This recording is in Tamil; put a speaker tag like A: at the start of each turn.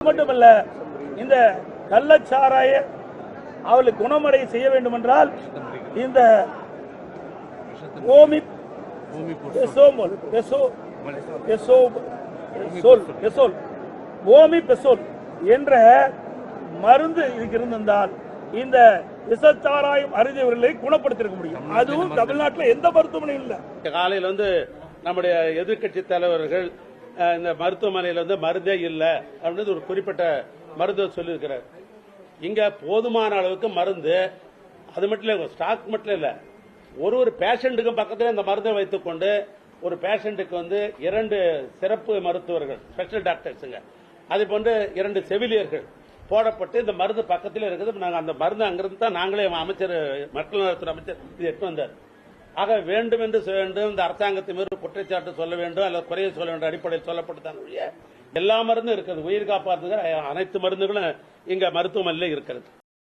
A: மட்டுமல்ல, இந்த கள்ளச்சாராய அவளுக்கு குணமடைய செய்ய வேண்டும் என்றால் இந்த ஓமிபெசோல் என்ற மருந்து இதுக்கு இருந்திருந்தால் இந்த விஷச்சாராயம் அறிந்தவர்களை குணப்படுத்திருக்க முடியும். அதுவும் தமிழ்நாட்டில் எந்த மருத்துவமனையும் இல்லை.
B: காலையில் நம்முடைய எதிர்கட்சி தலைவர்கள் இந்த மருத்துவமனையில் மருந்தே இல்லை அப்படின்னு ஒரு குறிப்பிட்ட மருந்து சொல்லியிருக்கிறார். இங்க போதுமான அளவுக்கு மருந்து, அது மட்டும் இல்ல, ஸ்டாக் மட்டும் இல்ல, ஒரு பேஷண்ட்டுக்கும் பக்கத்தில் இந்த மருந்தை வைத்துக் கொண்டு ஒரு பேஷண்ட்டுக்கு 2 சிறப்பு மருத்துவர்கள், ஸ்பெஷல் டாக்டர்ஸுங்க, அதே போன்று 2 செவிலியர்கள் போடப்பட்டு இந்த மருந்து பக்கத்தில் இருக்குது. நாங்கள் அந்த மருந்து அங்கிருந்து தான் நாங்களே அமைச்சர், மக்கள் நலத்துறை அமைச்சர் இது எட்டு வந்தார். ஆக வேண்டும் என்று வேண்டும், இந்த அரசாங்கத்தின் மீது குற்றச்சாட்டு சொல்ல வேண்டும் அல்லது குறைய சொல்ல வேண்டும் அடிப்படையில் சொல்லப்பட்டுதான் எல்லா மருந்தும் இருக்கிறது. உயிர் காப்பாற்றுகிற அனைத்து மருந்துகளும் இங்க மருத்துவமனையில் இருக்கிறது.